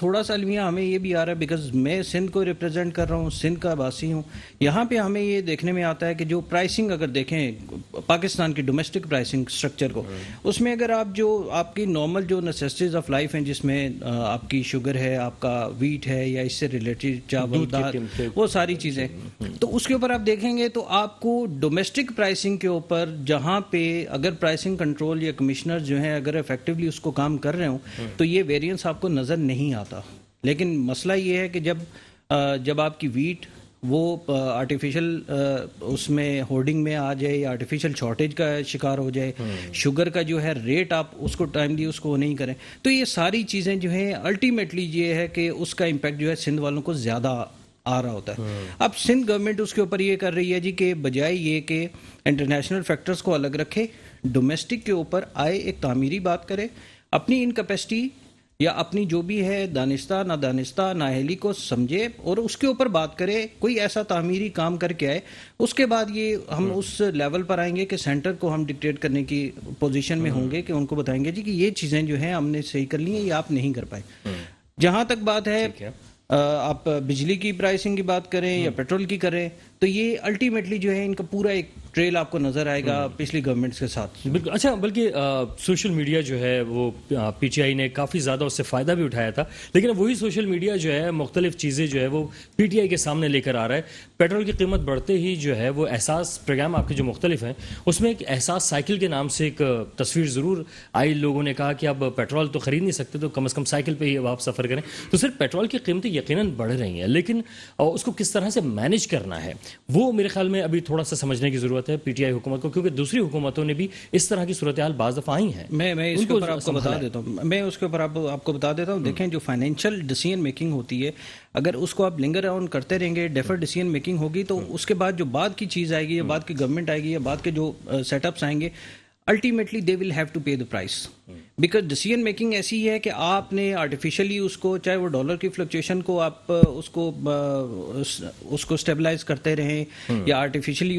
تھوڑا سا المیہ ہمیں یہ بھی آ رہا ہے بیکاز میں سندھ کو ریپرزینٹ کر رہا ہوں, سندھ کا باسی ہوں. یہاں پہ ہمیں یہ دیکھنے میں آتا ہے کہ جو پرائسنگ اگر دیکھیں پاکستان کی ڈومیسٹک پرائسنگ سٹرکچر کو, اس میں اگر آپ کی نارمل جو نیسیسٹیز آف لائف ہیں جس میں آپ کی شوگر ہے, آپ کا ویٹ ہے یا اس سے ریلیٹڈ چاول دال وہ ساری چیزیں, تو اس کے اوپر آپ دیکھیں گے تو آپ کو ڈومیسٹک پرائسنگ کے اوپر جہاں پہ اگر پرائسنگ کنٹرول یا کمشنر جو ہیں اگر افیکٹولی اس کو کام کر رہے ہوں تو یہ ویریئنس آپ کو نظر نہیں آتا. لیکن مسئلہ یہ ہے کہ جب آپ کی ویٹ وہ آرٹیفیشل اس میں ہورڈنگ میں آ جائے یا آرٹیفیشل شارٹیج کا شکار ہو جائے, شوگر کا جو ہے ریٹ آپ اس کو ٹائملی اس کو نہیں کریں, تو یہ ساری چیزیں جو ہیں الٹیمیٹلی یہ ہے کہ اس کا امپیکٹ جو ہے سندھ والوں کو زیادہ آ رہا ہوتا ہے. اب سندھ گورنمنٹ اس کے اوپر یہ کر رہی ہے جی کہ بجائے یہ کہ انٹرنیشنل فیکٹرز کو الگ رکھے, ڈومیسٹک کے اوپر آئے ایک تعمیری بات کرے, اپنی انکیپیسٹی یا اپنی جو بھی ہے دانستہ نادانستہ نااہلی کو سمجھے اور اس کے اوپر بات کرے, کوئی ایسا تعمیری کام کر کے آئے. اس کے بعد یہ ہم اس لیول پر آئیں گے کہ سینٹر کو ہم ڈکٹیٹ کرنے کی پوزیشن میں ہوں گے کہ ان کو بتائیں گے جی کہ یہ چیزیں جو ہیں ہم نے صحیح کر لی ہیں, یہ آپ نہیں کر پائے. جہاں تک بات ہے آپ بجلی کی پرائسنگ کی بات کریں یا پیٹرول کی کریں, تو یہ الٹیمیٹلی جو ہے ان کا پورا ایک ٹریل آپ کو نظر آئے گا پچھلی گورنمنٹس کے ساتھ. بالکل. اچھا, بلکہ سوشل میڈیا جو ہے وہ پی ٹی آئی نے کافی زیادہ اس سے فائدہ بھی اٹھایا تھا, لیکن وہی سوشل میڈیا جو ہے مختلف چیزیں جو ہے وہ پی ٹی آئی کے سامنے لے کر آ رہا ہے. پیٹرول کی قیمت بڑھتے ہی جو ہے وہ احساس پروگرام آپ کے جو مختلف ہیں اس میں ایک احساس سائیکل کے نام سے ایک تصویر ضرور آئی. لوگوں نے کہا کہ اب پیٹرول تو خرید نہیں سکتے تو کم از کم سائیکل پہ ہی اب آپ سفر کریں. تو صرف پیٹرول کی قیمتیں یقیناً بڑھ رہی ہیں, لیکن اس کو کس طرح سے مینیج کرنا ہے وہ میرے خیال میں ابھی تھوڑا سا سمجھنے کی ضرورت ہے پی ٹی آئی حکومت کو, کیونکہ دوسری حکومتوں نے بھی اس طرح کی صورتحال بعض دفعہ آئی ہیں. میں اس کے اوپر آپ کو بتا دیتا ہوں آپ کو بتا دیتا ہوں. دیکھیں جو فائنینشیل ڈیسیژن میکنگ ہوتی ہے, اگر اس کو آپ لنگر آن کرتے رہیں گے, ڈیفر ڈیسیژن میکنگ ہوگی, تو اس کے بعد جو بعد کی چیز آئے گی یا بعد کی گورنمنٹ آئے گی یا بعد کے جو سیٹ اپس آئیں گے, ultimately they will have to pay the price, because decision making ایسی ہے کہ آپ نے آرٹیفیشلی اس کو, چاہے وہ ڈالر کی فلکچویشن کو آپ اس کو اسٹیبلائز کرتے رہیں یا آرٹیفیشلی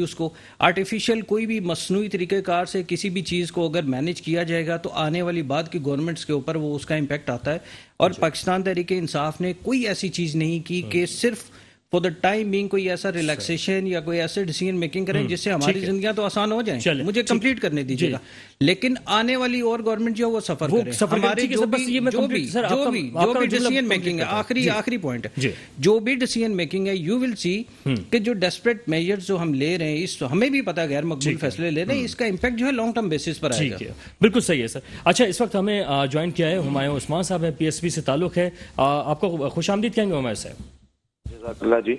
آرٹیفیشل کوئی بھی مصنوعی طریقہ کار سے کسی بھی چیز کو اگر مینیج کیا جائے گا تو آنے والی بعد کی گورنمنٹس کے اوپر وہ اس کا امپیکٹ آتا ہے. اور پاکستان تحریک انصاف نے کوئی ایسی چیز نہیں کی کہ صرف فور دا ٹائم بینگ کوئی ایسا ریلیکسیشن یا کوئی ایسے ڈیسیژن میکنگ کریں جس سے ہماری زندگیاں تو آسان ہو جائیں. مجھے کمپلیٹ کرنے دیجیے گا, لیکن آنے والی اور گورنمنٹ جو وہ سفر کرے, ہمارے جو بھی ڈیسیژن میکنگ ہے, آخری پوائنٹ ہے, جو بھی ڈیسیژن میکنگ ہے, یو ول سی کہ جو ڈیسپریٹ میجرز جو ہم لے رہے ہیں, ہمیں بھی پتہ غیر مقبول فیصلے لے رہے ہیں, اس کا امپیکٹ جو ہے لانگ ٹرم بیسس پر آئے گا. بالکل صحیح ہے سر. اچھا, اس وقت ہمیں جوائن کیا ہے ہمایوں عثمان صاحب ہیں, پی ایس بی سے تعلق ہے. آپ کو خوش آمدید کہیں گے ہمایوں صاحب. اللہ جی.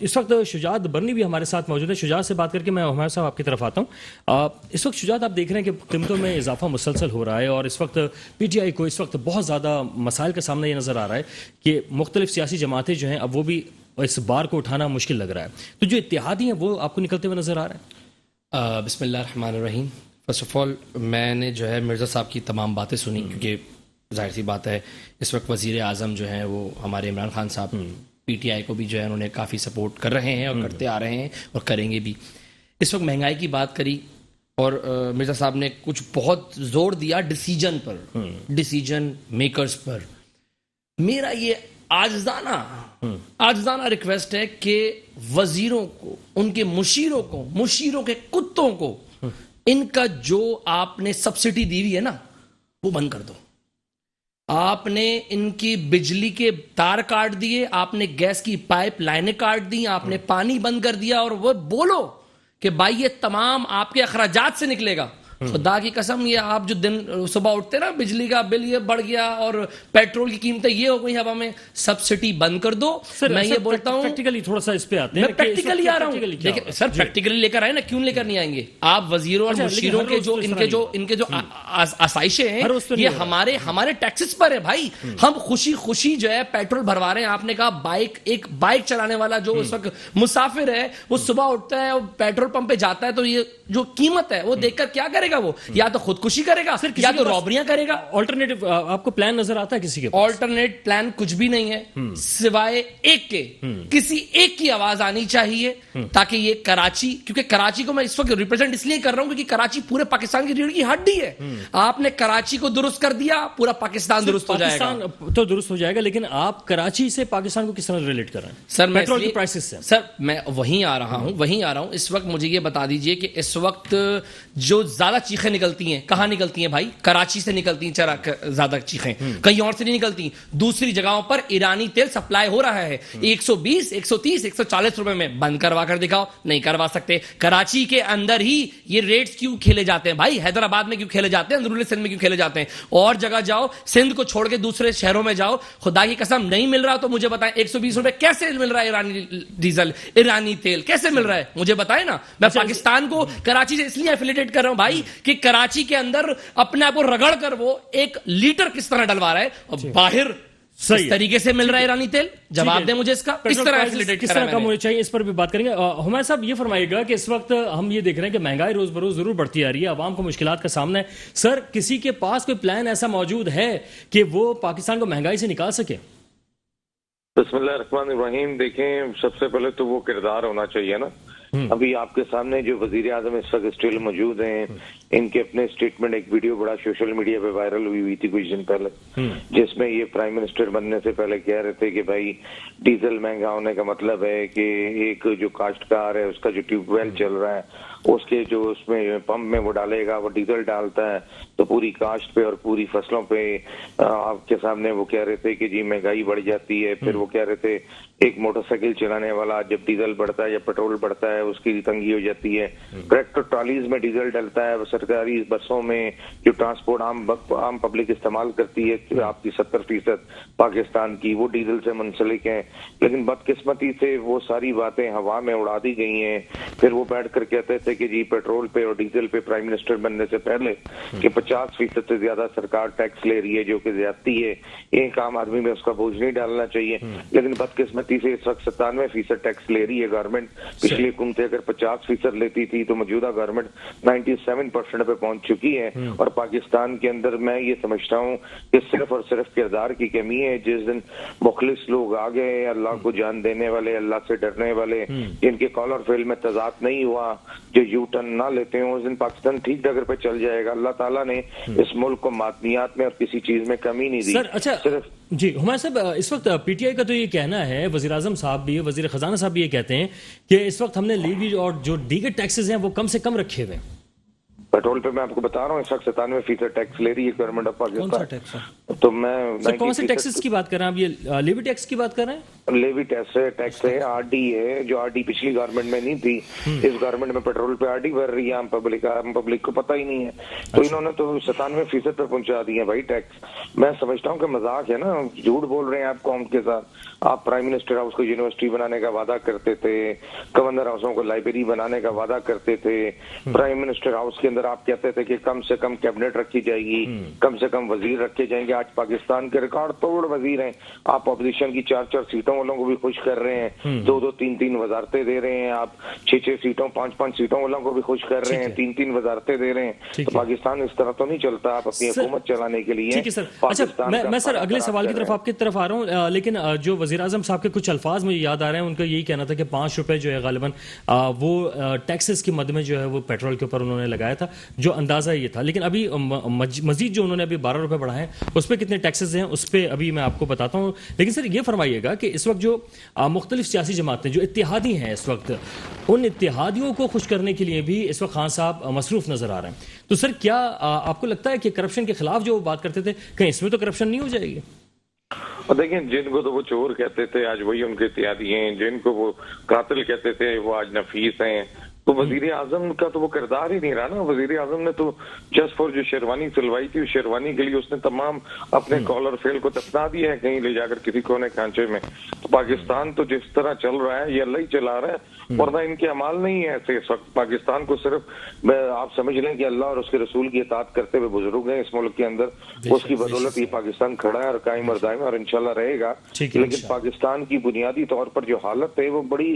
اس وقت شجاعت برنی بھی ہمارے ساتھ موجود ہے. شجاعت سے بات کر کے میں ہمایوں صاحب آپ کی طرف آتا ہوں. اس وقت شجاعت آپ دیکھ رہے ہیں کہ قیمتوں میں اضافہ مسلسل ہو رہا ہے, اور اس وقت پی ٹی آئی کو اس وقت بہت زیادہ مسائل کا سامنا یہ نظر آ رہا ہے کہ مختلف سیاسی جماعتیں جو ہیں اب وہ بھی اس بار کو اٹھانا مشکل لگ رہا ہے. تو جو اتحادی ہیں وہ آپ کو نکلتے ہوئے نظر آ رہے ہیں؟ بسم اللہ الرحمن الرحیم. فرسٹ آف آل میں نے جو ہے مرزا صاحب کی تمام باتیں سنی, کیونکہ ظاہر سی بات ہے اس وقت وزیر اعظم جو ہیں وہ ہمارے عمران خان صاحب پی ٹی آئی کو بھی جو ہے انہوں نے کافی سپورٹ کر رہے ہیں اور کرتے آ رہے ہیں اور کریں گے بھی. اس وقت مہنگائی کی بات کری اور مرزا صاحب نے کچھ بہت زور دیا ڈیسیجن پر, ڈیسیجن میکرز پر. میرا یہ عاجزانہ ریکویسٹ ہے کہ وزیروں کو, ان کے مشیروں کو, مشیروں کے کتوں کو, ان کا جو آپ نے سبسڈی دی ہوئی ہے نا وہ بند کر دو. آپ نے ان کی بجلی کے تار کاٹ دیے, آپ نے گیس کی پائپ لائنیں کاٹ دی, آپ نے پانی بند کر دیا, اور وہ بولو کہ بھائی یہ تمام آپ کے اخراجات سے نکلے گا. خدا کی قسم, یہ آپ جو دن صبح اٹھتے نا بجلی کا بل یہ بڑھ گیا اور پیٹرول کی قیمتیں یہ ہو گئی ہوا میں, سبسڈی بند کر دو. میں یہ بولتا ہوں پریکٹیکلی تھوڑا سا اس پہ آتے ہیں. میں پریکٹیکلی آ رہا ہوں. دیکھیں سر, پریکٹیکلی لے کر آئے نا, کیوں لے کر نہیں آئیں گے آپ؟ وزیروں اور مشیروں کے ان کے جو آسائشیں ہیں یہ ہمارے ٹیکسز پر ہے بھائی. ہم خوشی جو ہے پیٹرول بھروا رہے ہیں. آپ نے کہا ایک بائک چلانے والا جو اس وقت مسافر ہے وہ صبح اٹھتا ہے اور پیٹرول پمپ پہ جاتا ہے تو یہ جو قیمت ہے وہ دیکھ کر کیا کرے گا گا وہ؟ یا تو خودکشی کرے گا یا تو رابریاں کرے گا. آلٹرنیٹو آپ کو پلان نظر آتا ہے کسی کے پاس؟ آلٹرنیٹ پلان کچھ بھی نہیں ہے سوائے ایک کے کسی ایک کی آواز آنی چاہیے تاکہ یہ کراچی، کیونکہ کراچی کو میں اس وقت ریپرزینٹ اس لیے کر رہا ہوں کیونکہ کراچی پورے پاکستان کی ریڑھ کی ہڈی ہے. آپ نے کراچی کو درست کر دیا، پورا پاکستان درست ہو جائے گا. پاکستان تو درست ہو جائے گا، لیکن آپ کراچی سے پاکستان کو کس طرح ریلیٹ کر رہے ہیں سر؟ میں پیٹرول کی پرائسز سے. سر میں وہیں آ رہا ہوں. اس وقت مجھے یہ بتا دیجئے کہ اس وقت جو زیادہ چیخیں نکلتی ہیں کہاں نکلتی ہیں بھائی؟ کراچی سے نکلتی ہیں زیادہ چیخیں، کہیں اور سے نہیں نکلتی. دوسری جگہوں پر ایرانی تیل سپلائی ہو رہا ہے 120 130 140 روپے میں. بند کروا کر دکھاؤ. نہیں کروا سکتے. کراچی کے اندر ہی یہ ریٹس کیوں کھیلے جاتے ہیں بھائی؟ حیدرآباد میں کیوں کھیلے جاتے ہیں؟ اندرونی سندھ میں کیوں کھیلے جاتے ہیں؟ اور جگہ جاؤ، سندھ کو چھوڑ کے دوسرے شہروں میں جاؤ. خدا کی قسم نہیں مل رہا تو مجھے بتائیں 120 روپے کیسے مل رہا ہے ایرانی ڈیزل، ایرانی تیل کیسے مل رہا ہے؟ مجھے بتائیں نا. میں پاکستان کو کراچی سے اس لیے ایفیلیٹیٹ کر رہا ہوں بھائی کہ کراچی کے اندر اپنے آپ کو رگڑ کر وہ ایک لیٹر کس طرح ڈلوا رہا ہے اور باہر اس طریقے سے مل رہا ہے ایرانی تیل. جواب دیں مجھے اس کا، کس طرح ایفیلیٹیٹ کس طرح کم ہونے چاہیے، اس پر بھی بات کریں گے. ہمایوں صاحب یہ فرمائیے گا کہ اس وقت ہم یہ دیکھ رہے ہیں کہ مہنگائی روز بروز ضرور بڑھتی آ رہی ہے، عوام کو مشکلات کا سامنا ہے. سر کسی کے پاس کوئی پلان ایسا موجود ہے کہ وہ پاکستان کو مہنگائی سے نکال سکے؟ بسم اللہ الرحمن الرحیم. دیکھیں سب سے پہلے تو وہ کردار ہونا چاہیے نا. ابھی آپ کے سامنے جو وزیر اعظم اس وقت اسٹل موجود ہیں، ان کے اپنے اسٹیٹمنٹ، ایک ویڈیو بڑا سوشل میڈیا پہ وائرل ہوئی تھی کچھ دن پہلے، جس میں یہ پرائم منسٹر بننے سے پہلے کہہ رہے تھے کہ بھائی ڈیزل مہنگا ہونے کا مطلب ہے کہ ایک جو کاشتکار ہے اس کا جو ٹیوب ویل چل رہا ہے اس کے جو اس میں پمپ میں وہ ڈالے گا، وہ ڈیزل ڈالتا ہے تو پوری کاشت پہ اور پوری فصلوں پہ آپ کے سامنے وہ کہہ رہے تھے کہ جی مہنگائی بڑھ جاتی ہے. پھر وہ کہہ رہے تھے ایک موٹر سائیکل چلانے والا جب ڈیزل بڑھتا ہے یا پیٹرول بڑھتا ہے اس کی تنگی ہو جاتی ہے. ٹریکٹر ٹرالیز میں ڈیزل ڈلتا ہے، سرکاری بسوں میں جو ٹرانسپورٹ عام پبلک استعمال کرتی ہے آپ کی 70% پاکستان کی وہ ڈیزل سے منسلک ہیں. لیکن بدقسمتی سے وہ ساری باتیں ہوا میں اڑا دی گئی ہیں. پھر وہ بیٹھ کر کہتے تھے کہ جی پیٹرول پہ اور ڈیزل پہ پرائم منسٹر بننے سے پہلے کہ 50% سے زیادہ سرکار ٹیکس لے رہی ہے جو کہ زیادتی ہے، ایک عام آدمی میں اس کا بوجھ نہیں ڈالنا چاہیے. لیکن بدقسمتی سے اس وقت 97% ٹیکس لے رہی ہے گورنمنٹ. پچھلی حکومتیں اگر 50% لیتی تھی تو موجودہ گورنمنٹ 97% پہ پہنچ چکی ہے. اور پاکستان کے اندر میں یہ سمجھتا ہوں کہ صرف اور صرف کردار کی کمی ہے. جس دن مخلص لوگ آ گئے، اللہ کو جان دینے والے، اللہ سے ڈرنے والے، جن کے قول اور فعل میں تضاد نہیں ہوا، جو یو ٹرن نہ لیتے ہیں، اس دن پاکستان ٹھیک ڈگر پہ چل جائے گا. اللہ تعالیٰ نے اس ملک کو معدنیات میں اور کسی چیز میں کمی نہیں دی. سر اچھا جی ہمایوں صاحب، اس وقت پی ٹی آئی کا تو یہ کہنا ہے، وزیر اعظم صاحب بھی، وزیر خزانہ صاحب بھی یہ کہتے ہیں کہ اس وقت ہم نے لیوی اور جو دیگر ٹیکسز ہیں وہ کم سے کم رکھے ہوئے ہیں. پیٹرول پہ میں آپ کو بتا رہا ہوں اس وقت 97% ٹیکس لے رہی ہے گورنمنٹ آف پاکستان. تو میں کون سے ٹیکسز کی بات کر رہے ہیں آپ؟ یہ لیوی ٹیکس کی بات کر رہے ہیں؟ لیوی ٹیکس ہے، آر ڈی ہے، جو آر ڈی پچھلی گورنمنٹ میں نہیں تھی. اس گورنمنٹ میں پیٹرول پہ آر ڈی بھر رہی ہے عام پبلک کو پتہ ہی نہیں ہے. تو انہوں نے تو 97% پہ پہنچا دی ہے بھائی ٹیکس. میں سمجھتا ہوں کہ مذاق ہے نا، جھوٹ بول رہے ہیں آپ قوم کے ساتھ. آپ پرائم منسٹر ہاؤس کو یونیورسٹی بنانے کا وعدہ کرتے تھے، گورنر ہاؤسوں کو لائبریری بنانے کا وعدہ کرتے تھے. پرائم منسٹر ہاؤس کے اندر آپ کہتے تھے کہ کم سے کم کیبنٹ رکھی جائے گی، کم سے کم وزیر رکھے جائیں گے. آج پاکستان کے ریکارڈ توڑ وزیر ہیں. آپ اپوزیشن کی 4 سیٹوں والوں کو بھی خوش کر رہے ہیں، 2 3 وزارتیں دے رہے ہیں. آپ 6 سیٹوں 5 سیٹوں والوں کو بھی خوش کر رہے ہیں، 3 وزارتیں دے رہے ہیں. تو پاکستان اس طرح تو نہیں چلتا. آپ اپنی حکومت چلانے کے لیے ٹھیک ہے سر. اچھا میں سر اگلے سوال کی طرف آپ کی طرف آ رہا ہوں. لیکن جو وزیر اعظم صاحب کے کچھ الفاظ مجھے یاد آ رہے ہیں، ان کا یہی کہنا تھا کہ 5 روپے جو ہے غالباً وہ ٹیکسز کی مد میں جو ہے وہ پیٹرول کے اوپر انہوں نے لگایا تھا، جو اندازہ یہ تھا. لیکن ابھی مزید جو انہوں نے ابھی 12 روپے بڑھائے ہیں اس پہ کتنے ٹیکسز ہیں اس پہ ابھی میں آپ کو بتاتا ہوں. لیکن سر یہ فرمائیے گا کہ اس وقت جو مختلف سیاسی جماعتیں جو اتحادی ہیں اس وقت، ان اتحادیوں کو خوش کرنے کے لیے بھی اس وقت خان صاحب مصروف نظر آ رہے ہیں. تو سر کیا آپ کو لگتا ہے کہ کرپشن کے خلاف جو بات کرتے تھے کہیں اس میں تو کرپشن نہیں ہو جائے گی؟ دیکھیں جن کو تو وہ چور کہتے تھے آج وہی ان کے اتحادی ہیں، جن کو وہ قاتل کہتے تھے وہ آج نفیس ہیں. تو وزیر اعظم کا تو وہ کردار ہی نہیں رہا نا. وزیر اعظم نے تو جسٹ فور جو شیروانی سلوائی تھی، اس شیروانی کے لیے اس نے تمام اپنے کال اور فیل کو دفنا دیا ہے کہیں لے جا کر کسی کونے کھانچے میں. تو پاکستان تو جس طرح چل رہا ہے یہ اللہ ہی چلا رہا ہے، ورنہ ان کے اعمال نہیں ہے ایسے. اس وقت پاکستان کو صرف آپ سمجھ لیں کہ اللہ اور اس کے رسول کی اطاعت کرتے ہوئے بزرگ ہیں اس ملک کے اندر. اس کی بدولت یہ پاکستان کھڑا ہے اور قائم اور دائم اور انشاءاللہ رہے گا. لیکن پاکستان کی بنیادی طور پر جو حالت ہے وہ بڑی،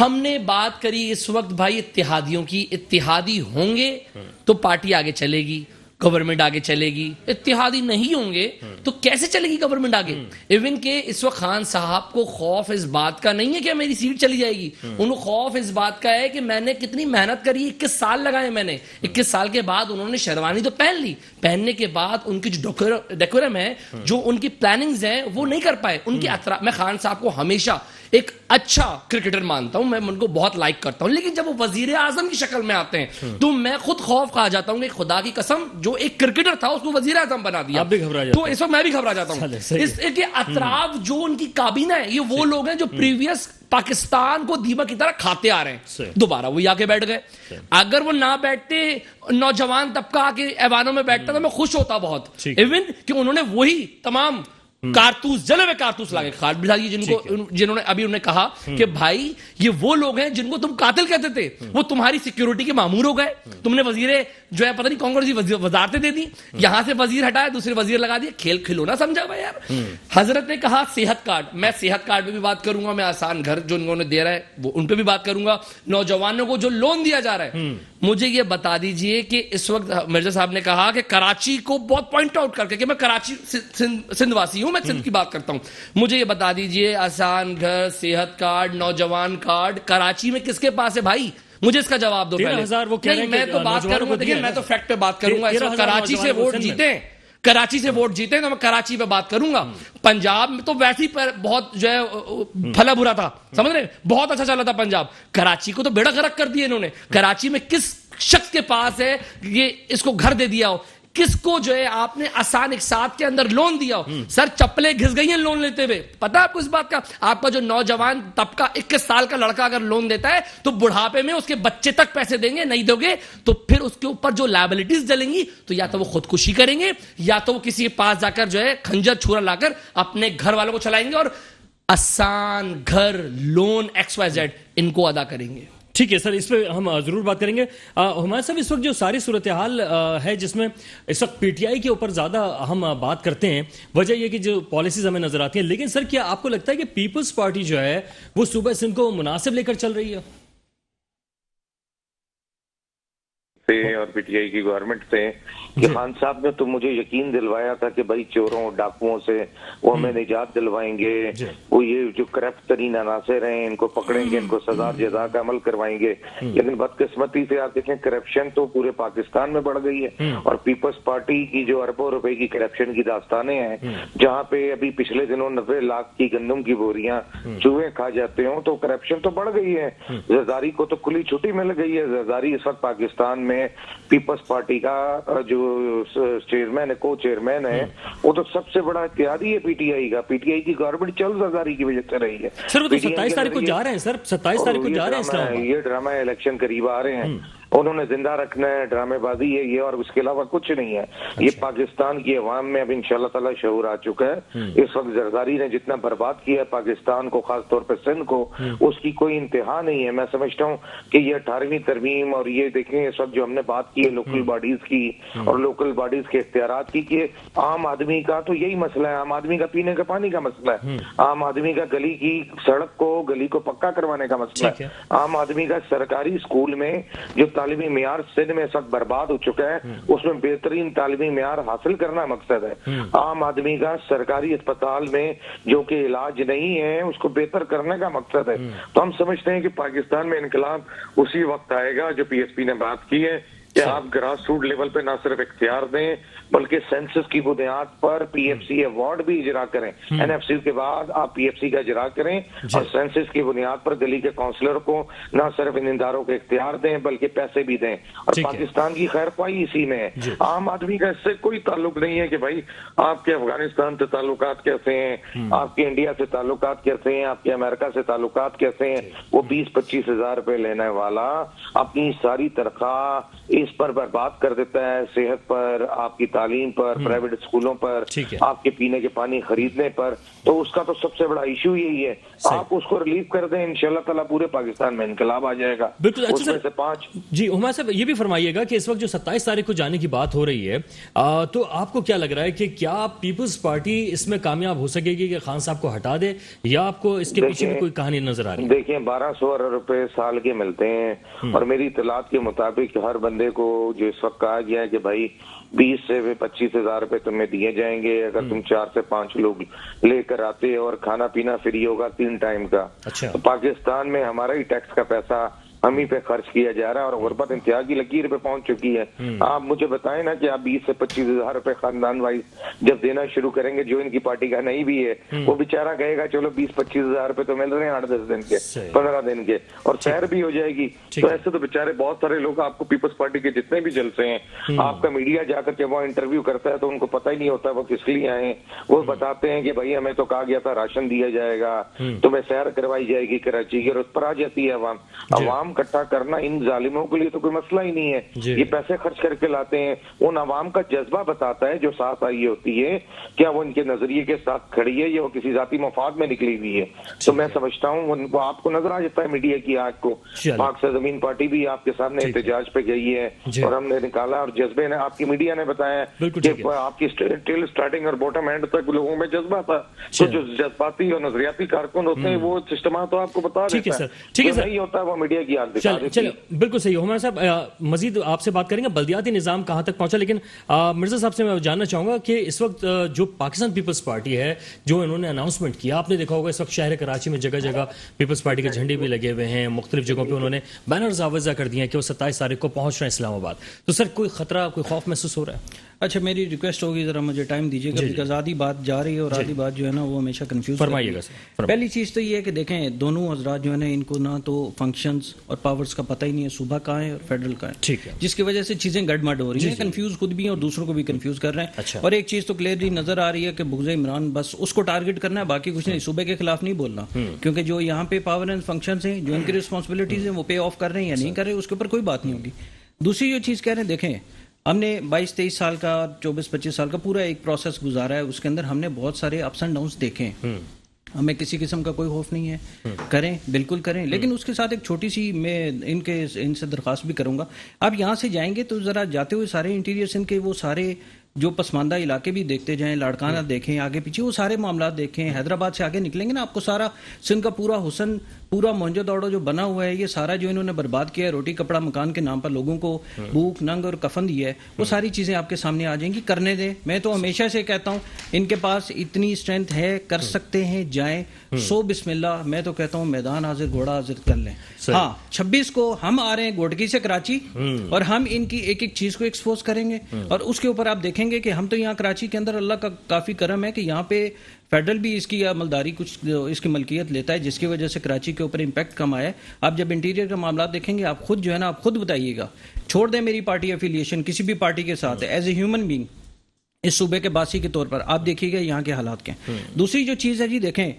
ہم نے بات کری اس وقت بھائی اتحادیوں کی. اتحادی ہوں گے تو پارٹی آگے چلے گی, گورنمنٹ آگے چلے گی. اتحادی نہیں ہوں گے تو کیسے چلے گی گورنمنٹ آگے؟ ایون کہ اس وقت خان صاحب کو خوف اس بات کا نہیں ہے کہ میری سیٹ چلی جائے گی, انہوں خوف اس بات کا ہے کہ میں نے کتنی محنت کری, 21 سال لگائے میں نے, 21 سال کے بعد انہوں نے شیروانی تو پہن لی, پہننے کے بعد ان کی جو ڈیکورم ہے, جو ان کی پلاننگز ہیں وہ نہیں کر پائے. ان کے میں خان صاحب کو ہمیشہ ایک اچھا کرکٹر مانتا ہوں, میں ان کو بہت لائک کرتا ہوں, لیکن جب وہ وزیر اعظم کی شکل میں آتے ہیں تو میں خود خوف کھا جاتا ہوں کہ خدا کی قسم جو ایک کرکٹر تھا اس کو وزیر اعظم بنا دیا. تو اس وقت میں بھی گھبرا جاتا ہوں. اس کے اطراف جو ان کی کابینہ ہے یہ وہ لوگ ہیں جو پریویس پاکستان کو دیمک کی طرح کھاتے آ رہے ہیں. دوبارہ وہی آ کے بیٹھ گئے. اگر وہ نہ بیٹھتے, نوجوان طبقہ آ کے ایوانوں میں بیٹھتا تو میں خوش ہوتا بہت, ایون کہ انہوں نے وہی تمام کارتوس, جلے ہوئے کارتوس لاگے خالد بلال جن کو, جنہوں نے ابھی انہوں نے کہا کہ بھائی یہ وہ لوگ ہیں جن کو تم قاتل کہتے تھے, وہ تمہاری سیکیورٹی کے مامور ہو گئے, تم نے وزیر جو ہے پتہ نہیں کون کون سی وزارتیں دے دی, یہاں سے وزیر ہٹایا دوسرے وزیر لگا دیا. کھیل کھلونا سمجھا بھائی یار. حضرت نے کہا صحت کارڈ, میں صحت کارڈ پہ بھی بات کروں گا, میں آسان گھر جو انہوں نے دے رہا ہے وہ ان پہ بھی بات کروں گا, نوجوانوں کو جو لون دیا جا رہا ہے. مجھے یہ بتا دیجئے کہ اس وقت مرزا صاحب نے کہا کہ کراچی کو بہت پوائنٹ آؤٹ کر کے, کہ میں کراچی سندھ واسی ہوں, میں سندھ کی بات کرتا ہوں, مجھے یہ بتا دیجئے آسان گھر, صحت کارڈ, نوجوان کارڈ کراچی میں کس کے پاس ہے بھائی؟ مجھے اس کا جواب دو پہلے. میں تو بات کروں گا, دیکھیں میں تو فیکٹ پہ بات کروں گا. کراچی سے ووٹ جیتے, کراچی سے ووٹ جیتے تو میں کراچی پہ بات کروں گا. پنجاب میں تو ویسے ہی بہت جو ہے پھلا برا تھا, سمجھ رہے, بہت اچھا چلا تھا پنجاب. کراچی کو تو بیڑا غرق کر دیا انہوں نے. کراچی میں کس شخص کے پاس ہے یہ اس کو گھر دے دیا ہو, کس کو جو ہے آپ نے آسان اقساط کے اندر لون دیا ہو؟ سر چپلیں گھس گئی ہیں لون لیتے ہوئے. پتا آپ کو اس بات کا؟ آپ کا جو نوجوان طبقہ 21 سال کا لڑکا اگر لون دیتا ہے تو بڑھاپے میں اس کے بچے تک پیسے دیں گے, نہیں دو گے تو پھر اس کے اوپر جو لائبلٹیز ڈلیں گی تو یا تو وہ خودکشی کریں گے یا تو وہ کسی کے پاس جا کر جو ہے خنجر چھرا لا کر اپنے گھر والوں کو چلائیں گے اور آسان گھر لون XYZ ان کو ادا کریں گے. ٹھیک ہے سر, اس پہ ہم ضرور بات کریں گے. ہمارے صاحب اس وقت جو ساری صورتحال ہے جس میں اس وقت پی ٹی آئی کے اوپر زیادہ ہم بات کرتے ہیں, وجہ یہ کہ جو پالیسیز ہمیں نظر آتی ہیں, لیکن سر کیا آپ کو لگتا ہے کہ پیپلز پارٹی جو ہے وہ صوبہ سندھ کو مناسب لے کر چل رہی ہے؟ اور پی ٹی آئی کی گورنمنٹ سے کہ خان صاحب نے تو مجھے یقین دلوایا تھا کہ بھائی چوروں ڈاکوؤں سے وہ ہمیں نجات دلوائیں گے, وہ یہ جو کرپٹ ترین عناصر ہیں ان کو پکڑیں گے, ان کو سزا جزا کا عمل کروائیں گے. لیکن بدقسمتی سے آپ دیکھیں کرپشن تو پورے پاکستان میں بڑھ گئی ہے, اور پیپلز پارٹی کی جو اربوں روپے کی کرپشن کی داستانیں ہیں, جہاں پہ ابھی پچھلے دنوں 90 لاکھ کی گندم کی بوریاں چوہے کھا جاتے ہوں, تو کرپشن تو بڑھ گئی ہے. زرداری کو تو کھلی چھٹی مل گئی ہے. زرداری اس وقت پاکستان میں پیپلز پارٹی کا جو چیئرمین ہے, کو چیئرمین ہے, وہ تو سب سے بڑا اتحادی ہے پی ٹی آئی کا. پی ٹی آئی کی گورنمنٹ چل زرداری کی وجہ سے رہی ہے. سر وہ تو 27 تاریخ کو جا رہے ہیں, سر 27 تاریخ کو جا رہے ہیں اسلام آباد. یہ ڈرامہ الیکشن قریب آ رہے ہیں, انہوں نے زندہ رکھنا ہے, ڈرامے بازی ہے یہ, اور اس کے علاوہ کچھ نہیں ہے. یہ پاکستان کی عوام میں اب انشاءاللہ تعالی شعور آ چکا ہے. اس وقت زرداری نے جتنا برباد کیا ہے پاکستان کو, خاص طور پہ سندھ کو, اس کی کوئی انتہا نہیں ہے. میں سمجھتا ہوں کہ یہ 18ویں ترمیم, اور یہ دیکھیں اس وقت جو ہم نے بات کی ہے لوکل باڈیز کی اور لوکل باڈیز کے اختیارات کی, کہ عام آدمی کا تو یہی مسئلہ ہے, عام آدمی کا پینے کا پانی کا مسئلہ ہے, عام آدمی کا گلی کی سڑک کو گلی کو پکا کروانے کا مسئلہ ہے, عام آدمی کا سرکاری اسکول میں جو تعلیمی معیار سندھ میں سب برباد ہو چکا ہے اس میں بہترین تعلیمی معیار حاصل کرنا مقصد ہے. عام آدمی کا سرکاری اسپتال میں جو کہ علاج نہیں ہے اس کو بہتر کرنے کا مقصد ہے. تو ہم سمجھتے ہیں کہ پاکستان میں انقلاب اسی وقت آئے گا جو پی ایس پی نے بات کی ہے, کہ آپ گراس روٹ لیول پہ نہ صرف اختیار دیں بلکہ سینسس کی بنیاد پر پی ایف سی ایوارڈ بھی اجرا کریں. این ایف سی کے بعد آپ پی ایف سی کا اجرا کریں, اور سینسس کی بنیاد پر گلی کے کونسلر کو نہ صرف ان اداروں کے اختیار دیں بلکہ پیسے بھی دیں. اور پاکستان کی خیر پائی اسی میں ہے. عام آدمی کا اس سے کوئی تعلق نہیں ہے کہ بھائی آپ کے افغانستان سے تعلقات کیسے ہیں, آپ کے انڈیا سے تعلقات کیسے ہیں, آپ کے امریکہ سے تعلقات کیسے ہیں. وہ 20-25 ہزار روپے لینے والا اپنی ساری تنخواہ اس اس پر برباد کر دیتا ہے، صحت پر، آپ کی تعلیم پر، پرائیویٹ اسکولوں پر، ٹھیک ہے، آپ کے پینے کے پانی خریدنے پر، تو اس کا تو سب سے بڑا ایشو یہی ہے. آپ اس کو ریلیف کر دیں، انشاءاللہ تعالیٰ پورے پاکستان میں انقلاب آ جائے گا. بالکل. اچھا اس میں سر، سے 5 جی عمر صاحب یہ بھی فرمائیے گا کہ اس وقت جو 27 تاریخ کو جانے کی بات ہو رہی ہے تو آپ کو کیا لگ رہا ہے کہ کیا پیپلز پارٹی اس میں کامیاب ہو سکے گی کہ خان صاحب کو ہٹا دے، یا آپ کو اس کے پیچھے بھی کوئی کہانی نظر آ رہی ہے؟ دیکھیں 1200 ارب روپے سال کے ملتے ہیں، اور میری اطلاعات کے مطابق ہر بندے کو جو اس وقت کہا گیا ہے کہ بھائی 20 سے 25 ہزار روپے تمہیں دیے جائیں گے اگر تم 4 سے 5 لوگ لے کر آتے، اور کھانا پینا فری ہوگا 3 ٹائم کا. اچھا، تو پاکستان میں ہمارا ہی ٹیکس کا پیسہ ہم ہی پہ خرچ کیا جا رہا ہے، اور غربت انتہا کی لکیر پہ پہنچ چکی ہے. آپ مجھے بتائیں نا کہ آپ 20 سے 25 ہزار روپے خاندان وائز جب دینا شروع کریں گے، جو ان کی پارٹی کا نہیں بھی ہے وہ بیچارہ کہے گا چلو 20-25 ہزار روپے تو مل رہے ہیں 8-10 دن کے، 15 دن کے، اور سیر بھی ہو جائے گی. تو ایسے تو بیچارے بہت سارے لوگ، آپ کو پیپلز پارٹی کے جتنے بھی جلسے ہیں، آپ کا میڈیا جا کر کے وہ انٹرویو کرتا ہے تو ان کو پتہ ہی نہیں ہوتا وہ کس لیے آئے ہیں. وہ بتاتے ہیں کہ بھائی ہمیں تو کہا گیا تھا راشن دیا جائے گا، تمہیں سیر کروائی جائے گی کراچی کی، اور اس پر آ جاتی ہے عوام اکٹھا کرنا ان ظالموں کے لیے تو کوئی مسئلہ ہی نہیں ہے. یہ پیسے خرچ کر کے لاتے ہیں. ان عوام کا جذبہ بتاتا ہے جو ساتھ آئی ہوتی ہے، کیا وہ ان کے نظریے کے ساتھ کھڑی ہے یا وہ کسی ذاتی مفاد میں نکلی ہوئی ہے. تو میں سمجھتا ہوں وہ آپ کو نظر آ جاتا ہے میڈیا کی آنکھ کو. پاک سے زمین پارٹی بھی آپ کے سامنے احتجاج پہ گئی ہے اور ہم نے نکالا، اور جذبے نے آپ کی میڈیا نے بتایا کہ آپ کی ٹیل سٹارٹنگ اور باٹم اینڈ تک لوگوں میں جذبہ تھا. تو جو جذباتی اور نظریاتی کارکن ہوتے ہیں وہ سسٹمات تو آپ کو بتا دیتا ہے، جو نہیں ہوتا وہ میڈیا کی آنکھ دکھا دیتی ہے. بالکل صحیح. ہمارے صاحب مزید آپ سے بات کریں گے بلدیاتی نظام کہاں تک پہنچا، لیکن مرزا صاحب سے میں جاننا چاہوں گا کہ اس وقت جو پاکستان پیپلز پارٹی ہے جو انہوں نے اناؤنسمنٹ کیا، آپ نے دیکھا ہوگا اس وقت شہر کراچی میں جگہ جگہ پیپلز پارٹی کے جھنڈے بھی لگے ہوئے ہیں، مختلف جگہوں پہ انہوں نے بینرز آویزہ کر دیے ہیں کہ وہ 27 تاریخ کو پہنچ رہے ہیں اسلام آباد. تو سر کوئی خطرہ، کوئی خوف محسوس ہو رہا ہے؟ اچھا میری ریکویسٹ ہوگی ذرا مجھے ٹائم دیجیے گا، کیونکہ آزادی بات جا رہی ہے اور آدھی بات جو ہے نا وہ ہمیشہ کنفیوز فرمائیے گا سر. پہلی چیز تو یہ ہے کہ دیکھیں دونوں حضرات جو ہے نا ان کو نہ تو فنکشنز اور پاورز کا پتہ ہی نہیں ہے، صوبہ کہاں ہے اور فیڈرل کہاں ہے، ٹھیک ہے، جس کی وجہ سے چیزیں گڑبڑ ہو رہی ہیں، کنفیوز خود بھی ہیں اور دوسروں کو بھی کنفیوز کر رہے ہیں. اچھا. اور ایک چیز تو کلیئرلی نظر آ رہی ہے کہ بغض عمران بس اس کو ٹارگٹ کرنا ہے، باقی کچھ نہیں، صوبے کے خلاف نہیں بولنا، کیونکہ جو یہاں پہ پاور اینڈ فنکشنز ہیں، جو ان کی رسپانسبلٹیز ہیں وہ پے آف کر رہے ہیں یا نہیں کر رہے، اس کے اوپر کوئی بات نہیں ہوگی. دوسری جو چیز کہہ رہے ہیں، دیکھیں ہم نے 22-23 سال کا 24-25 سال کا پورا ایک پروسیس گزارا ہے، اس کے اندر ہم نے بہت سارے اپس اینڈ ڈاؤنس دیکھے ہیں. ہمیں کسی قسم کا کوئی خوف نہیں ہے، کریں بالکل کریں. لیکن اس کے ساتھ ایک چھوٹی سی میں ان سے درخواست بھی کروں گا، آپ یہاں سے جائیں گے تو ذرا جاتے ہوئے سارے انٹیریئر سندھ کے وہ سارے جو پسماندہ علاقے بھی دیکھتے جائیں، لاڑکانہ دیکھیں، آگے پیچھے وہ سارے معاملات دیکھیں. حیدرآباد سے آگے نکلیں گے نا آپ کو سارا سندھ کا پورا حسن، پورا مونجو دوڑو جو بنا ہوا ہے، یہ سارا جو انہوں نے برباد کیا ہے، روٹی کپڑا مکان کے نام پر لوگوں کو بھوک ننگ اور کفن دیا ہے، وہ ساری چیزیں آپ کے سامنے آ جائیں گی. کرنے دیں. میں تو ہمیشہ سے کہتا ہوں ان کے پاس اتنی اسٹرینتھ ہے، کر سکتے ہیں، جائیں. سو بسم اللہ. میں تو کہتا ہوں میدان حاضر گھوڑا حاضر کر لیں. ہاں 26 کو ہم آ رہے ہیں گوٹکی سے کراچی، اور ہم ان کی ایک ایک چیز کو ایکسپوز کریں گے، اور اس کے اوپر آپ دیکھیں گے کہ ہم تو یہاں کراچی کے اندر اللہ کا کافی کرم ہے کہ یہاں پہ فیڈرل بھی اس کی عملداری کچھ اس کی ملکیت لیتا ہے، جس کی وجہ سے کراچی کے اوپر امپیکٹ کم آیا ہے. آپ جب انٹیریئر کے معاملات دیکھیں گے آپ خود جو ہے نا آپ خود بتائیے گا. چھوڑ دیں میری پارٹی افیلیشن کسی بھی پارٹی کے ساتھ، ایز اے ہیومن بینگ اس صوبے کے باسی کے طور پر آپ دیکھیے گا یہاں کے حالات کیا ہیں. دوسری جو چیز ہے جی دیکھیں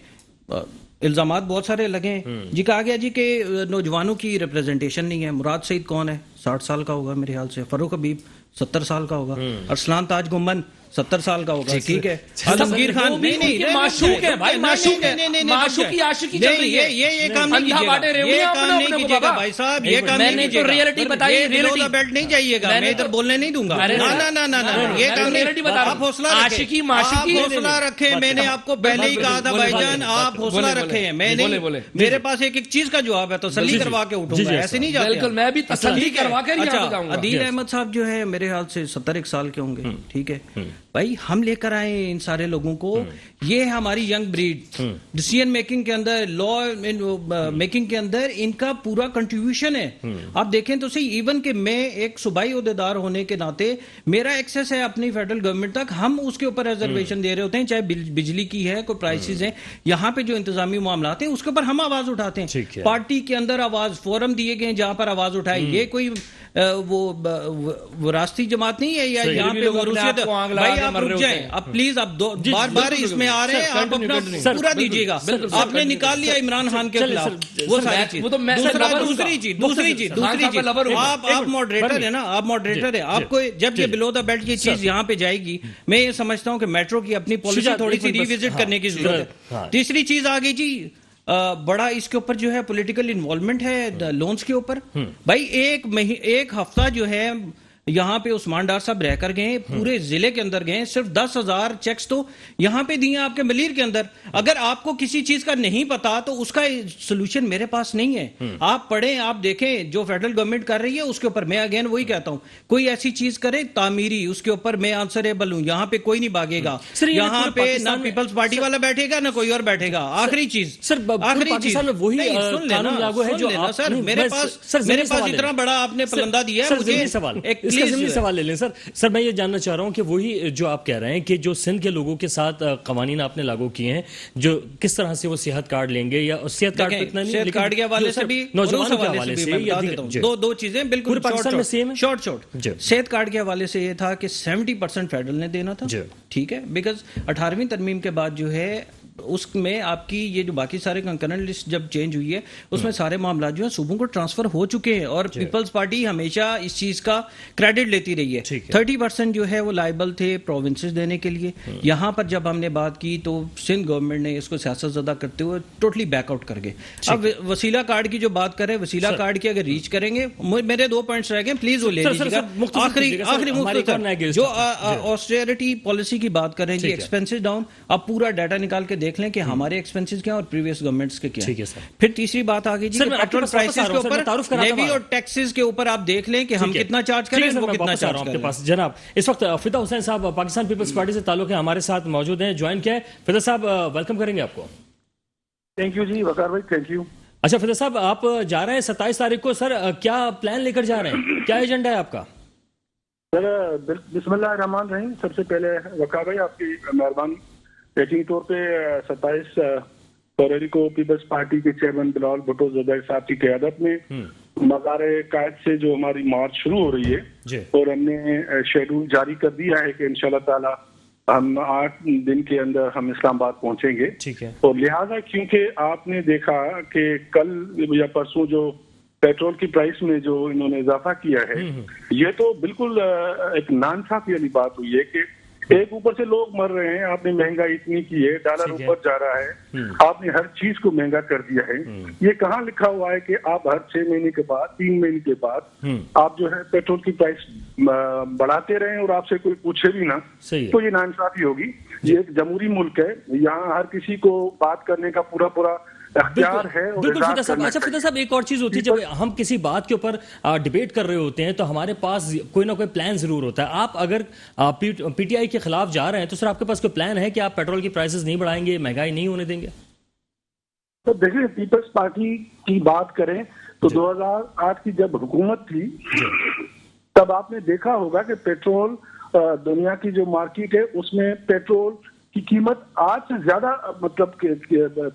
الزامات بہت سارے لگے ہیں جی. کہا گیا جی کہ نوجوانوں کی ریپریزنٹیشن نہیں ہے. مراد سعید کون ہے؟ 60 سال کا ہوگا میرے خیال سے. فاروق حبیب 70 سال کا ہوگا. ارسلان تاج گمن 70 سال کا ہوگا. ٹھیک ہے. عالمگیر خان نہیں معشوق ہے بھائی، معشوق ہے، معشوق کی عاشقی چل رہی ہے. یہ کام نہیں کیجیے گا بھائی صاحب، یہ کام نہیں کیجیے گا. ریئلٹی بتائیے، ریئلٹی بیلٹ نہیں جائیے گا، میں ادھر بولنے نہیں دوں گا. یہ کام نہیں. آپ حوصلہ رکھیں، آپ حوصلہ رکھیں. میں نے آپ کو پہلے ہی کہا تھا بھائی جان آپ حوصلہ رکھیں. میں نہیں، میرے پاس ایک ایک چیز کا جواب ہے، تسلی کروا کے اٹھوں گا، ایسے نہیں جاتے. بالکل میں بھی تسلی کروا کے یہاں جاؤں گا. عدیل احمد صاحب جو ہے میرے خیال سے 70 سال کے ہوں گے. ٹھیک ہے بھائی، ہم لے کر آئے ان سارے لوگوں کو. یہ ہماری ینگ بریڈ ڈیسیژن میکنگ کے اندر، لا میکنگ کے اندر ان کا پورا کنٹریبیوشن ہے. آپ دیکھیں تو صحیح، ایون کہ میں ایک صوبائی عہدیدار ہونے کے ناطے میرا ایکسیس ہے اپنی فیڈرل گورنمنٹ تک، ہم اس کے اوپر ریزرویشن دے رہے ہوتے ہیں، چاہے بجلی کی ہے، کوئی پرائسز ہیں، یہاں پہ جو انتظامی معاملات ہیں اس کے اوپر ہم آواز اٹھاتے ہیں. پارٹی کے اندر آواز، فورم دیے گئے جہاں پر آواز اٹھائے. یہ کوئی وہ راستی جماعت نہیں ہے یا صحیح. یہاں یہ بھی پہ لوگ وہ اپنے روسیت. آپ کو آنگ لگا بھائی کے آپ مر رہے رک ہوتے جائیں ہیں. اب پلیز آپ جی، بار بار بالکل، اس میں آ رہے ہیں, سر, آپ continue, اپنا continue. پورا سر, دیجیے گا. بالکل, آپ نے نکال لیا عمران خان کے چلے, خلاف سر, وہ سر, ساری میں- چیز. وہ تو میں سر دوسرا lover ہوں دوسری کا. چیز خان صاحب کا lover ہوں. آپ ماڈریٹر ہیں نا, آپ ماڈریٹر ہیں. آپ کو جب یہ بلو دا بیلٹ یہ چیز یہاں پہ جائے گی, میں یہ سمجھتا ہوں کہ میٹرو کی اپنی پالیسی شجاعت, تھوڑی ایک سی منٹ بس. ریوزٹ ہاں, کرنے کی ضرورت ہاں. ہے. تیسری چیز آگئی جی, بڑا اس کے اوپر جو ہے پولیٹیکل انوالومنٹ ہے لونز کے اوپر. بھائی ایک ہفتہ جو ہے یہاں پہ عثمان ڈار صاحب رہ کر گئے, پورے ضلع کے اندر گئے, صرف 10,000 چیکس تو یہاں پہ دیے آپ کے ملیر کے اندر. اگر آپ کو کسی چیز کا نہیں پتا تو اس کا سولوشن میرے پاس نہیں ہے. آپ پڑھیں, آپ دیکھیں جو فیڈرل گورنمنٹ کر رہی ہے اس کے اوپر. میں اگین وہی کہتا ہوں, کوئی ایسی چیز کرے تعمیری, اس کے اوپر میں آنسریبل ہوں. یہاں پہ کوئی نہیں بھاگے گا. یہاں پہ نہ پیپلز پارٹی والا بیٹھے گا نہ کوئی اور بیٹھے گا. آخری چیز, آخری چیز میں وہی قانون لاگو ہے جو آپ. سر میرے پاس اتنا بڑا آپ نے پلندہ دیا ہے مجھے. اس کا ضمنی سوال لے لیں سر. میں یہ جاننا چاہ رہا ہوں کہ وہی جو آپ کہہ رہے ہیں کہ جو سندھ کے لوگوں کے ساتھ قوانین آپ نے لاگو کیے ہیں, جو کس طرح سے وہ صحت کارڈ لیں گے, یا صحت کارڈ اتنا نہیں, صحت کارڈ کے حوالے سے بھی, نوجوانوں کے حوالے سے دو چیزیں بالکل شارٹ. صحت کارڈ کے حوالے سے یہ تھا کہ 70% فیڈرل نے دینا تھا, ٹھیک ہے, بیکاز 18ویں ترمیم کے بعد جو ہے اس میں آپ کی یہ جو باقی سارے کنکرنٹ لسٹ جب چینج ہوئی ہے اس میں سارے معاملات جو ہیں صوبوں کو ٹرانسفر ہو چکے ہیں, اور پیپلز پارٹی ہمیشہ اس چیز کا کریڈٹ لیتی رہی ہے. 30% جو ہے وہ لائبل تھے پروونسز دینے کے لیے. یہاں پر جب ہم نے بات کی تو سندھ گورنمنٹ نے اس کو سیاست زدہ کرتے ہوئے ٹوٹلی بیک آؤٹ کر گئے. اب وسیلہ کارڈ کی جو بات کریں, وسیلہ کارڈ کی اگر ریچ کریں گے, میرے 2 پوائنٹس رہ گئے, پلیز وہ لے لیجیے گا. آخری مختصر جو آسٹریریٹی پالیسی کی بات کر رہے ہیں جی, ایکسپینسز ڈاؤن. آپ پورا ڈیٹا نکال کے دیکھ لیں کہ ہمارے ایکسپینسز کیا اور پریویس گورنمنٹس کے کیا. پھر تیسری بات آگئی جی, پیٹرول پرائسز کے اوپر لیوی اور ٹیکسز کے اوپر آپ دیکھ لیں کہ ہم کتنا چارج کریں, وہ کتنا چارج کریں. جناب اس وقت فدا حسین صاحب پاکستان پیپلز پارٹی سے تعلق ہے, ہمارے ساتھ موجود ہیں, جوائن کیا ہے. فدا صاحب ویلکم کریں گے آپ کو. تھینک یو جی وقار بھائی, تھینک یو. اچھا فدا صاحب, آپ جا رہے ہیں 27 تاریخ کو, سر کیا پلان لے کر جا رہے ہیں, کیا ایجنڈا ہے آپ کا؟ سر بسم اللہ الرحمن الرحیم. سب سے پہلے وقار بھائی آپ کی مہربانی. یقینی طور پہ 27 فروری کو پیپلز پارٹی کے چیئرمین بلال بھٹو زبیر صاحب کی قیادت میں مزار قائد سے جو ہماری مارچ شروع ہو رہی ہے, اور ہم نے شیڈول جاری کر دیا ہے کہ انشاءاللہ تعالی ہم 8 دن کے اندر ہم اسلام آباد پہنچیں گے. اور لہٰذا کیونکہ آپ نے دیکھا کہ کل یا پرسوں جو پیٹرول کی پرائس میں جو انہوں نے اضافہ کیا ہے, یہ تو بالکل ایک ناانصافی والی بات ہوئی ہے کہ ایک اوپر سے لوگ مر رہے ہیں, آپ نے مہنگائی اتنی کی ہے, ڈالر اوپر جا رہا ہے, آپ نے ہر چیز کو مہنگا کر دیا ہے. یہ کہاں لکھا ہوا ہے کہ آپ ہر 6 مہینے کے بعد 3 مہینے کے بعد آپ جو ہے پیٹرول کی پرائس بڑھاتے رہیں اور آپ سے کوئی پوچھے بھی نہ, تو یہ ناانصافی ہوگی. یہ ایک جمہوری ملک ہے, یہاں ہر کسی کو بات کرنے کا پورا اختیار ہے. اچھا فدا صاحب, ایک اور چیز ہوتی ہے, جب ہم کسی بات کے اوپر ڈیبیٹ کر رہے ہوتے ہیں تو ہمارے پاس کوئی نہ کوئی پلان ضرور ہوتا ہے. آپ اگر پی ٹی آئی کے خلاف جا رہے ہیں تو سر آپ کے پاس کوئی پلان ہے کہ آپ پیٹرول کی پرائسز نہیں بڑھائیں گے, مہنگائی نہیں ہونے دیں گے؟ تو دیکھیں, پیپلز پارٹی کی بات کریں تو 2008 کی جب حکومت تھی تب آپ نے دیکھا ہوگا کہ پیٹرول دنیا کی جو مارکیٹ ہے اس میں پیٹرول کی قیمت آج سے زیادہ مطلب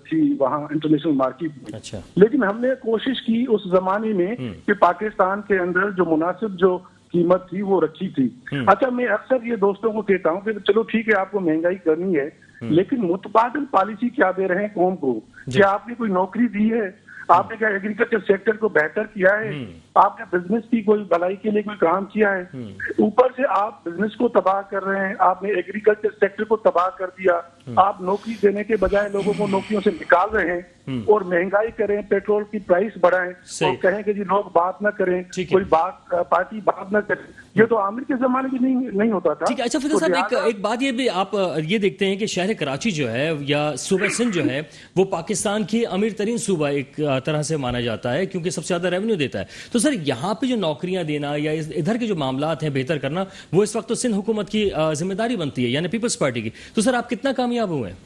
تھی وہاں انٹرنیشنل مارکیٹ میں. لیکن ہم نے کوشش کی اس زمانے میں کہ پاکستان کے اندر جو مناسب جو قیمت تھی وہ رکھی تھی. اچھا, میں اکثر یہ دوستوں کو کہتا ہوں کہ چلو ٹھیک ہے آپ کو مہنگائی کرنی ہے, لیکن متبادل پالیسی کیا دے رہے ہیں قوم کو؟ کیا آپ نے کوئی نوکری دی ہے؟ آپ نے کیا ایگریکلچر سیکٹر کو بہتر کیا ہے؟ آپ نے بزنس کی کوئی بھلائی کے لیے کوئی کام کیا ہے؟ اوپر سے آپ بزنس کو تباہ کر رہے ہیں, آپ نے ایگریکلچر سیکٹر کو تباہ کر دیا. آپ نوکری دینے کے بجائے لوگوں کو نوکریوں سے نکال رہے ہیں اور مہنگائی کریں, پیٹرول کی پرائس بڑھائیں اور کہیں کہ جی لوگ بات نہ کریں, کوئی پارٹی بات نہ کرے. یہ تو عامر کے زمانے کی نہیں ہوتا تھا. اچھا فدا صاحب, ایک بات یہ بھی آپ یہ دیکھتے ہیں کہ شہر کراچی جو ہے یا صوبہ سندھ جو ہے وہ پاکستان کی امیر ترین صوبہ ایک طرح سے مانا جاتا ہے کیونکہ سب سے زیادہ ریونیو دیتا ہے. تو سر یہاں پہ جو نوکریاں دینا یا ادھر کے جو معاملات ہیں بہتر کرنا, وہ اس وقت تو سندھ حکومت کی ذمہ داری بنتی ہے, یعنی پیپلز پارٹی کی. تو سر آپ کتنا کامیاب ہوئے ہیں؟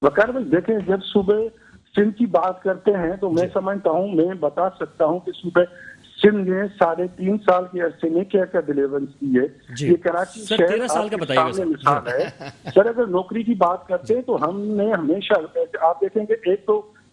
وقار بھائی دیکھیں, جب صوبے سندھ کی بات کرتے ہیں تو میں سمجھتا ہوں, میں بتا سکتا ہوں کہ صوبے سندھ نے 3.5 سال کے عرصے میں کیا ڈیلیورنس کی ہے. یہ کراچی شہر 13 سال کا بتائیے مثال ہے. سر اگر نوکری کی بات کرتے ہیں تو ہم نے ہمیشہ, آپ دیکھیں کہ ایک تو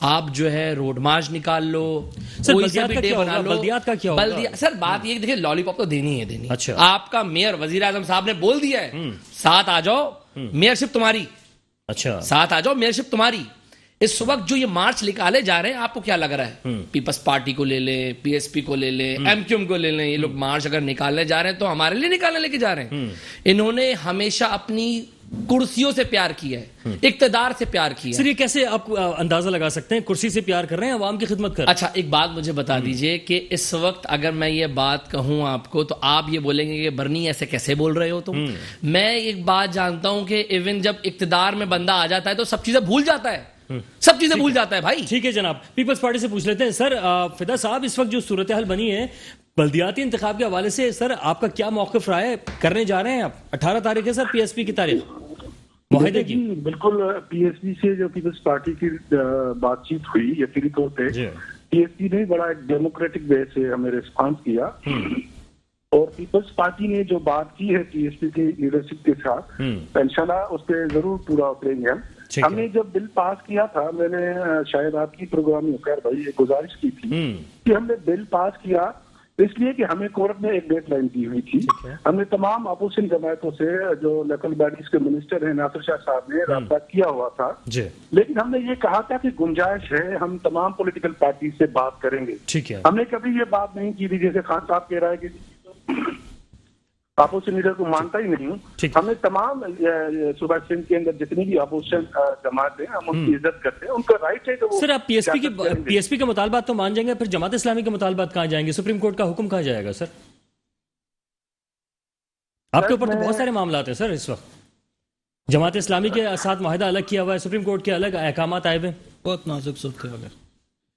آپ جو ہے روڈ مارچ نکال لو, سر کوئی بلدیات سا بھی کا ڈے کیا بنا ہوگا؟ لو. بلدیات کا کیا ہوگا؟ سر بات یہ دیکھیں, لالی پاپ تو دینی ہے دینی. اچھا. آپ کا میئر وزیر اعظم صاحب نے بول دیا ہے ساتھ آ جاؤ, میئر شپ تمہاری, اچھا ساتھ آ جاؤ, میئر شپ تمہاری. اس وقت جو یہ مارچ نکالے جا رہے ہیں, آپ کو کیا لگ رہا ہے؟ پیپلز پارٹی کو لے لیں, پی ایس پی کو لے لیں, ایم کیو ایم کو لے لیں, یہ لوگ مارچ اگر نکالنے جا رہے ہیں تو ہمارے لیے نکالنے لے کے جا رہے ہیں. انہوں نے ہمیشہ اپنی کرسیوں سے پیار کیا ہے, اقتدار سے پیار کیا سر ہے. یہ کیسے آپ اندازہ لگا سکتے ہیں؟ کرسی سے پیار کر رہے ہیں, عوام کی خدمت کر رہے ہیں. اچھا ایک بات مجھے بتا دیجئے کہ اس وقت اگر میں یہ بات کہوں آپ کو تو آپ یہ بولیں گے کہ برنی ایسے کیسے بول رہے ہو تم. میں ایک بات جانتا ہوں کہ ایون جب اقتدار میں بندہ آ جاتا ہے تو سب چیزیں بھول جاتا ہے, سب چیزیں بھول جاتا ہے بھائی. ٹھیک ہے جناب, پیپلز پارٹی سے پوچھ لیتے ہیں. سر فدا صاحب, اس وقت جو صورتحال بنی ہے بلدیاتی انتخاب کے حوالے سے, سر آپ کا کیا موقف رہا ہے؟ کرنے جا رہے ہیں آپ 18 تاریخ ہے سر پی ایس پی کی تاریخ معاہدے کی. جی بالکل, پی ایس پی سے جو پیپلز پارٹی کی بات چیت ہوئی, یقینی طور پہ پی ایس پی نے بڑا ایک ڈیموکریٹک وے سے ہمیں ریسپانس کیا, اور پیپلز پارٹی نے جو بات کی ہے پی ایس پی کی لیڈرشپ کے ساتھ, انشاءاللہ اس پہ ضرور پورا اتریں گے ہم. ہم نے جب بل پاس کیا تھا, میں نے شاید آپ کی پروگرام میں خیر بھائی ایک گزارش کی تھی کہ ہم نے بل پاس کیا اس لیے کہ ہمیں کورٹ نے ایک ڈیڈ لائن دی ہوئی تھی. ہم نے تمام اپوزیشن جماعتوں سے, جو لوکل باڈیز کے منسٹر ہیں ناصر شاہ صاحب نے, رابطہ کیا ہوا تھا, لیکن ہم نے یہ کہا تھا کہ گنجائش ہے, ہم تمام پولیٹیکل پارٹی سے بات کریں گے. ٹھیک ہے, ہم نے کبھی یہ بات نہیں کی تھی جیسے خان صاحب کہہ رہا ہے کہ اپوزیشن لیڈر کو مانتا ہی نہیں. ہم نے تمام صوبہ سندھ کے اندر جتنی بھی اپوزیشن جماعت ہیں ہم ان کی عزت کرتے ہیں, ان کا رائٹ ہے. سر آپ پی ایس پی کے مطالبات تو مان جائیں گے, پھر جماعت اسلامی کے مطالبات کہاں جائیں گے؟ سپریم کورٹ کا حکم کہاں جائے گا سر؟ آپ کے اوپر تو بہت سارے معاملات ہیں سر اس وقت. جماعت اسلامی کے ساتھ معاہدہ الگ کیا ہوا ہے, سپریم کورٹ کے الگ احکامات آئے ہوئے. بہت نازک صورتحال ہے.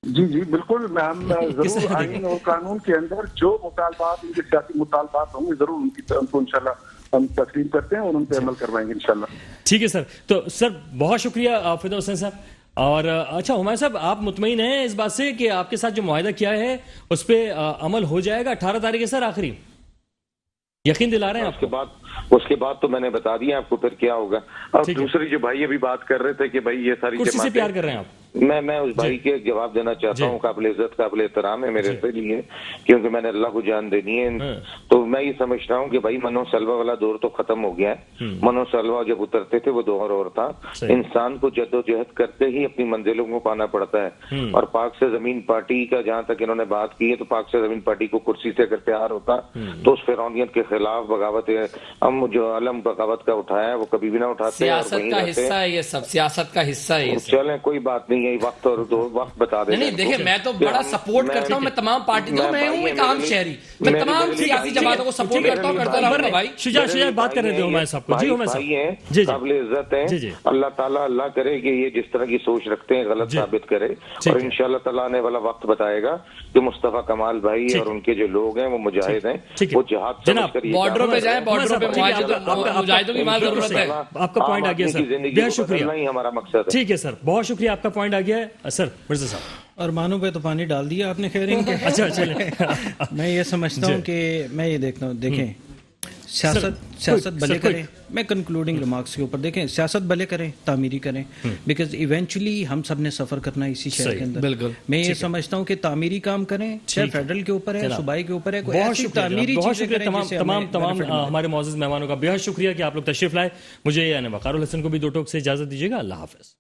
جی جی بالکل, ہم ضرور آئین اور قانون کے اندر جو مطالبات, ان کے سیاسی مطالبات ہوں گے, ضرور ان کو انشاءاللہ ہم تسلیم کرتے ہیں اور ان پہ عمل کروائیں گے انشاءاللہ. ٹھیک ہے سر. تو سر بہت شکریہ فدا حسین صاحب. اور اچھا ہمایوں صاحب, آپ مطمئن ہیں اس بات سے کہ آپ کے ساتھ جو معاہدہ کیا ہے اس پہ عمل ہو جائے گا 18 تاریخ ہے سر آخری؟ یقین دلا رہے ہیں آپ کو؟ اس کے بعد تو میں نے بتا دیا آپ کو پھر کیا ہوگا. اور دوسری جو بھائی ابھی بات کر رہے تھے کہ بھائی یہ ساری کرسی سے پیار کر رہے ہیں آپ, میں اس بھائی کے جواب دینا چاہتا ہوں. قابل عزت قابل احترام ہے میرے سے لیے, کیونکہ میں نے اللہ کو جان دینی ہے. تو میں یہ سمجھتا ہوں کہ بھائی منو سلوا والا دور تو ختم ہو گیا ہے. منو سلوا جب اترتے تھے وہ دور اور تھا. انسان کو جد و جہد کرتے ہی اپنی منزلوں کو پانا پڑتا ہے. اور پاک سے زمین پارٹی کا جہاں تک انہوں نے بات کی ہے, تو پاک سے زمین پارٹی کو کرسی سے اگر پیار ہوتا تو اس فرعونیت کے خلاف بغاوت, ہم جو علم بغاوت کا اٹھایا ہے وہ کبھی بھی نہ اٹھاتے. سیاست کا حصہ ہے یہ سب, سیاست کا حصہ ہے یہ سب. چلیں کوئی بات نہیں ہے, وقت اور وقت بتا دیں. نہیں دیکھیں, میں تو بڑا سپورٹ کرتا ہوں, میں تمام پارٹی, میں ہوں ایک عام شہری, میں تمام سیاسی جماعتوں کو سپورٹ کرتا ہوں, کرتا رہوں گا بھائی. شجاع بات کر رہے تھے ہمایوں صاحب کو. جی ہمایوں صاحب قابل عزت ہیں, اللہ تعالیٰ اللہ کرے کہ یہ جس طرح کی سوچ رکھتے ہیں غلط ثابت کرے, اور انشاءاللہ تعالیٰ آنے والا وقت بتائے گا کہ مصطفیٰ کمال بھائی اور ان کے جو لوگ ہیں وہ مجاہد ہیں, وہ جہاد سمجھ کر بارڈروں پہ جائیں, بارڈروں پہ مجاہدوں کی مال ضرورت ہے. آپ کا پوائنٹ آ گیا سر, بہت شکریہ. ہی ہمارا مقصد ہے. ٹھیک ہے سر, بہت شکریہ, آپ کا پوائنٹ آ گیا ہے سر. مرزا صاحب ارمانوں پہ تو پانی ڈال دیا آپ نے خیرین کے. اچھا چلیں, میں یہ سمجھتا ہوں کہ میں یہ دیکھتا ہوں, دیکھیں سیاست بھلے کریں, میں کنکلوڈنگ ریمارکس کے اوپر دیکھیں, سیاست بھلے کریں, تعمیری کریں, بیکاز ایونچولی ہم سب نے سفر کرنا ہے اسی شہر کے اندر. بالکل, میں یہ سمجھتا ہوں کہ تعمیری کام کریں, چاہے فیڈرل کے اوپر ہے, صوبائی کے اوپر ہے, کوئی ایسی تعمیری چیزیں کریں. تمام ہمارے معزز مہمانوں کا بہت شکریہ کہ آپ لوگ تشریف لائے. مجھے یعنی وقار الحسن کو بھی 2 ٹوک سے اجازت دیجیے گا. اللہ حافظ.